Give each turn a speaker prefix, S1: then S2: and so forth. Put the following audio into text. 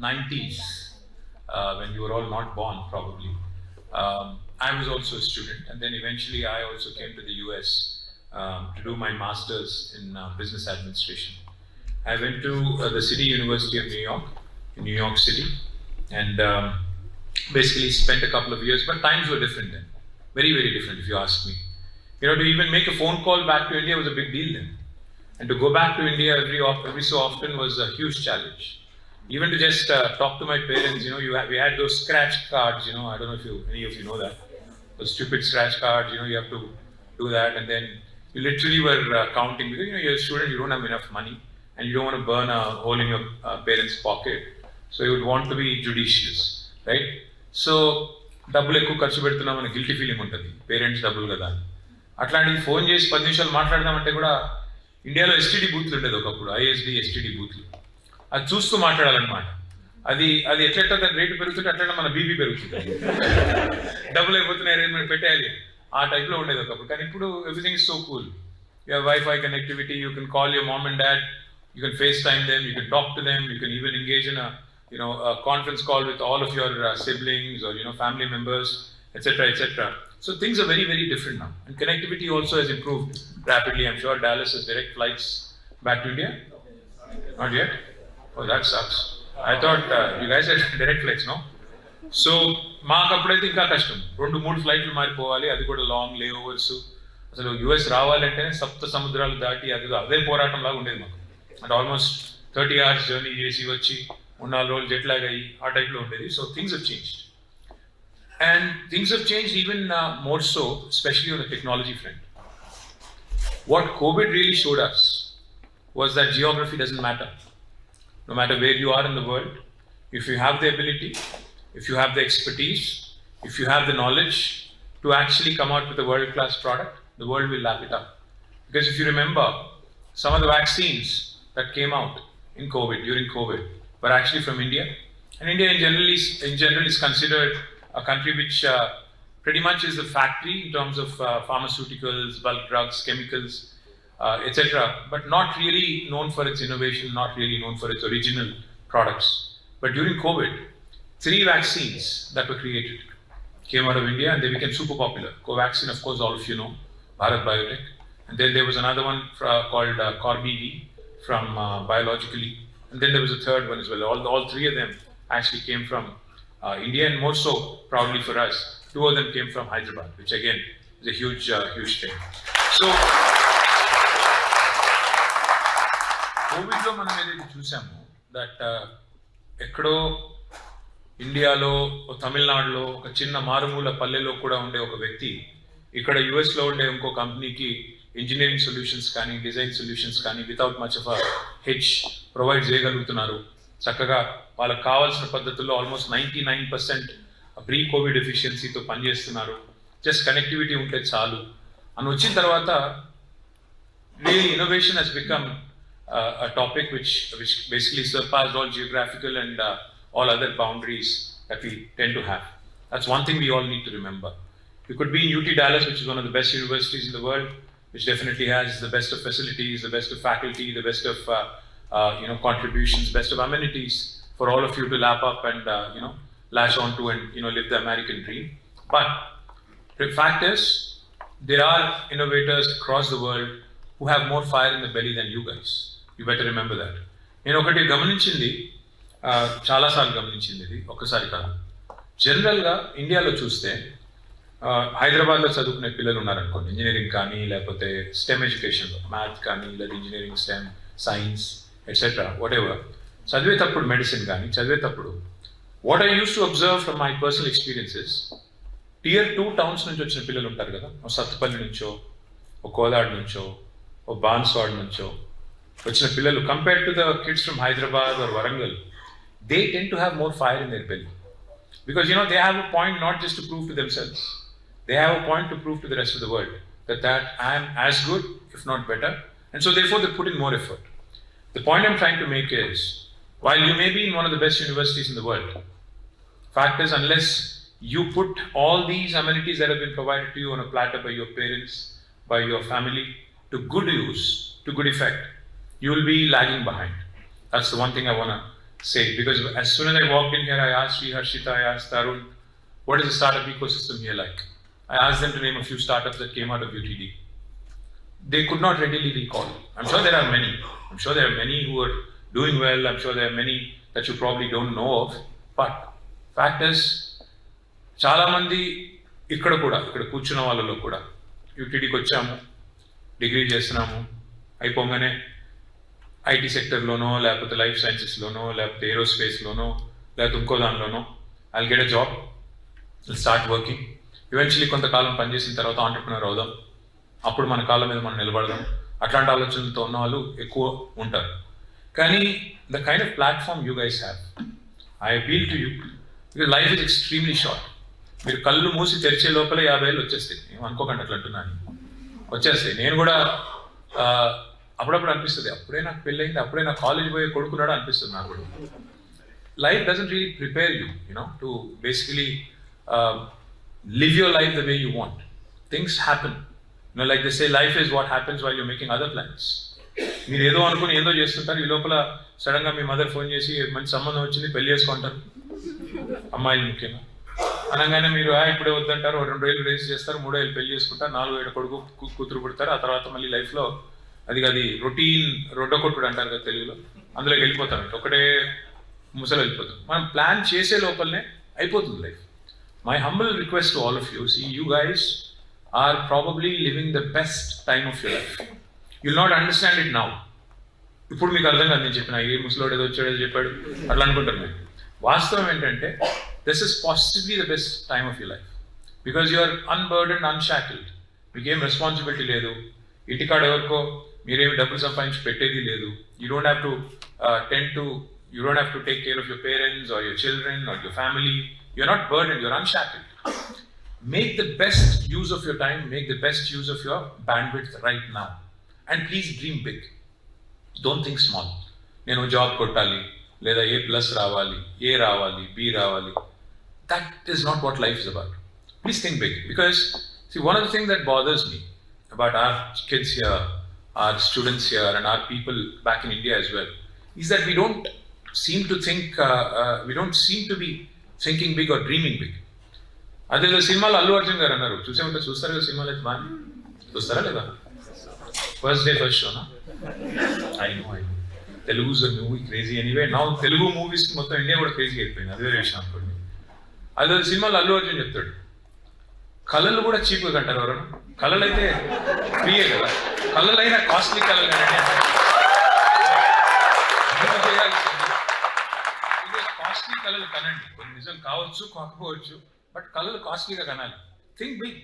S1: 90s, when you were all not born probably, I was also a student, and then eventually I also came to the US to do my master's in business administration. I went to the City University of New York, in New York City, and basically spent a couple of years, but times were different then. Very, very different if you ask me. To even make a phone call back to India was a big deal then. And to go back to India every so often was a huge challenge. Even to just talk to my parents, we had those scratch cards, I don't know if any of you know that. Those stupid scratch cards, you have to do that, and then you literally were counting, because you're a student, you don't have enough money, and you don't want to burn a hole in your parents' pocket. So you would want to be judicious, right? So, డబ్బులు ఎక్కువ ఖర్చు పెడుతున్నామని guilty feeling ఉంటుంది, parents డబ్బులు కదా అని. అట్లాంటిది phone చేసి 10 నిమిషాలు మాట్లాడదామంటే కూడా ఇండియాలో ఎస్టీడీ బూత్లు ఉండేది ఒకప్పుడు, ఐఎస్డి ఎస్టీడీ బూత్లు. అది చూస్తూ మాట్లాడాలన్నమాట. అది ఎట్లెట్లా దాని రేటు పెరుగుతుంటే అట్లా మన బీపీ పెరుగుతుంది. డబ్బులు అయిపోతున్నాయి మనం పెట్టేయాలి, ఆ టైప్లో ఉండేది ఒకప్పుడు. కానీ ఇప్పుడు everything is so cool. You have wifi connectivity, you can call your mom and dad, you can FaceTime them, you can talk to them, you can even engage in a conference call with all of your siblings or family members, etc., etc. So things are very, very different now, and connectivity also has improved rapidly. I'm sure Dallas has direct flights back to India. Not yet? Oh, that sucks. I thought you guys had direct flights, no? So మాకు అప్పుడైతే ఇంకా కష్టం, 2-3 ఫ్లైట్లు మారిపోవాలి, అది కూడా long లేఓవర్స్. అసలు US రావాలంటేనే సప్త సముద్రాలు దాటి అదే పోరాటం లాగా ఉండేది మాకు. And almost 30 hours journey చేసి వచ్చి 3-4 రోజులు జెట్ లాగ్ అయ్యి ఆ టైప్లో ఉండేది. So things have changed, and things have changed even more so, especially on the technology front. What COVID really showed us was that geography doesn't matter. No matter where you are in the world, if you have the ability, if you have the expertise, if you have the knowledge to actually come out with a world-class product, the world will lap it up. Because if you remember, some of the vaccines that came out during COVID were actually from India. And India in general is considered a country which pretty much is a factory in terms of pharmaceuticals, bulk drugs, chemicals, etc., but not really known for its innovation, not really known for its original products. But during COVID, 3 vaccines that were created came out of India, and they became super popular. Covaxin, of course, all of you know, Bharat Biotech. And then there was another one called Corby from Biologically. And then there was a third one as well. All 3 of them actually came from India, and more so, proudly for us, 2 of them came from Hyderabad, which again is a huge thing. So, కోవిడ్లో మనం ఏదైతే చూసామో, that ఎక్కడో ఇండియాలో, తమిళనాడులో, ఒక చిన్న మారుమూల పల్లెలో కూడా ఉండే ఒక వ్యక్తి ఇక్కడ యుఎస్లో ఉండే ఇంకో కంపెనీకి ఇంజనీరింగ్ సొల్యూషన్స్ కానీ, డిజైన్ సొల్యూషన్స్ కానీ without much of H provide చేయగలుగుతున్నారు. చక్కగా వాళ్ళకి కావాల్సిన పద్ధతుల్లో ఆల్మోస్ట్ 99% ప్రీ కోవిడ్ ఎఫిషియన్సీతో పనిచేస్తున్నారు. జస్ట్ కనెక్టివిటీ ఉంటే చాలు అని వచ్చిన తర్వాత, really innovation has become a topic which basically surpassed all geographical and all other boundaries that we tend to have. That's one thing we all need to remember. You could be in UT Dallas, which is one of the best universities in the world, which definitely has the best of facilities, the best of faculty, the best of contributions, best of amenities for all of you to lap up and lash onto and live the American dream. But the fact is, there are innovators across the world who have more fire in the belly than you guys. You better remember that. నేను ఒకటి గమనించింది, చాలాసార్లు గమనించింది, ఇది ఒక్కసారి కాదు. జనరల్గా ఇండియాలో చూస్తే హైదరాబాద్లో చదువుకునే పిల్లలు ఉన్నారనుకోండి, ఇంజనీరింగ్ కానీ లేకపోతే స్టెమ్ ఎడ్యుకేషన్లో, మ్యాథ్ కానీ లేదా engineering, stem, science, etcetera, what ever, చదివేటప్పుడు మెడిసిన్ కానీ చదివేటప్పుడు, what I use to observe from my personal experiences, Tier 2 towns నుంచి వచ్చిన పిల్లలు ఉంటారు కదా, ఓ సత్తుపల్లి నుంచో, ఓ కోదాడ్ నుంచో, ఓ బాన్స్వాడ్ నుంచో వచ్చిన పిల్లలు, compared to the kids from Hyderabad or Warangal, they tend to have more fire in their belly. Because they have a point not just to prove to themselves, they have a point to prove to the rest of the world that I am as good, if not better, and so therefore they put in more effort. The point I'm trying to make is, while you may be in one of the best universities in the world, fact is, unless you put all these amenities that have been provided to you on a platter by your parents, by your family, to good use, to good effect, you will be lagging behind. That's the one thing I want to say, because as soon as I walked in here, I asked Sri Harshita, I asked Tarun, what is the startup ecosystem here like? I asked them to name a few startups that came out of UTD. They could not readily recall. I'm sure there are many. I'm sure there are many who are doing well. I'm sure there are many that you probably don't know of. But fact is, చాలా మంది ఇక్కడ కూర్చున్న వాళ్ళలో కూడా యూటీడీకి వచ్చాము, degree చేస్తున్నాము, అయిపోగానే IT సెక్టర్లోనో లేకపోతే లైఫ్ సైన్సెస్లోనో లేకపోతే ఏరోస్పేస్లోనో లేకపోతే ఇంకో దానిలోనో I get a job, start working, eventually కొంతకాలం పనిచేసిన తర్వాత ఆంటర్ప్రినర్ అవుదాం, అప్పుడు మన కాళ్ళ మీద మనం నిలబడదాం, అట్లాంటి ఆలోచనలతో ఉన్న వాళ్ళు ఎక్కువ ఉంటారు. కానీ the kind of platform you guys have, I appeal to you, because life is extremely short. మీరు కళ్ళు మూసి తెరిచే లోపల 50 ఏళ్ళు వచ్చేస్తాయి. ఏం అనుకోకండి అట్లా అంటున్నాను, వచ్చేస్తాయి. నేను కూడా అప్పుడప్పుడు అనిపిస్తుంది, అప్పుడే నాకు పెళ్ళయింది, అప్పుడే నాకు కాలేజ్ పోయి కొడుకున్నాడు అనిపిస్తుంది నాకు కూడా. Life doesn't really prepare you you know to basically live your life the way you want. Things happen. Like they say, life is what happens while you're making other plans. మీరు ఏదో అనుకుని ఏదో చేస్తుంటారు, ఈ లోపల సడన్గా మీ మదర్ ఫోన్ చేసి మంచి సంబంధం వచ్చింది, పెళ్లి చేసుకుంటారు, అమ్మాయిలు ముఖ్యంగా అనగానే మీరు ఇప్పుడే వద్దంటారు, 2 ఏళ్ళు రేస్ చేస్తారు, 3 ఏళ్ళు పెళ్లి చేసుకుంటారు, 4 ఏళ్ళు కొడుకు కూతురు పుడతారు. ఆ తర్వాత మళ్ళీ లైఫ్లో అది రొటీన్ రొడ్డకొట్టుడు అంటారు కదా తెలుగులో, అందులోకి వెళ్ళిపోతాం, ఒకటే ముసలు వెళ్ళిపోతాం. మనం ప్లాన్ చేసే లోపలనే అయిపోతుంది life. My humble request to all of you, see, you guys are probably living the best time of your life. You'll not understand it now. ఇప్పుడు మీకు అర్థం కాదు నేను చెప్పిన, ఏ ముసలోడు ఏదో వచ్చాడు ఏదో చెప్పాడు అట్లా అనుకుంటారు మీరు. వాస్తవం ఏంటంటే this is possibly the best time of your life, because you are unburdened, unshackled. మీకేం రెస్పాన్సిబిలిటీ లేదు, ఇంటికాడ ఎవరికో మీరేమి డబ్బులు సంపాదించి పెట్టేది లేదు. You don't have to take care of your parents or your children or your family. You're not burdened, you're unshackled. Make the best use of your time, make the best use of your bandwidth right now. And please dream big. Don't think small. Nenu job kottali, leda A+ రావాలి, A రావాలి, B రావాలి. That is not what life is about. Please think big. Because, see, one of the things that bothers me about our kids here, our students here, and our people back in India as well, is that we don't seem to be thinking big or dreaming big. అదేదో సినిమాలో అల్లు అర్జున్ గారు అన్నారు, చూసే ఉంటే చూస్తారు కదా సినిమాలు, అయితే బాగా చూస్తారా లేదా? ఫస్ట్ డే ఫస్ట్ షోనా? I know Telugu movie crazy anyway. నా తెలుగు మూవీస్ మొత్తం ఇండియా కూడా క్రేజీ అయిపోయింది, అదే విషయం అనుకోండి. అదే సినిమాలో అల్లు అర్జున్ చెప్తాడు, కళలు కూడా చీప్గా కంటారు ఎవరు, కళలు అయితే ఫ్రీయే కదా, కళలైనా కాస్ట్లీ కళలు కాస్ట్లీ కళలు కనండి. కొన్ని నిజం కావచ్చు కాకపోవచ్చు, బట్ కళలు కాస్ట్లీగా కనాలి. Think big.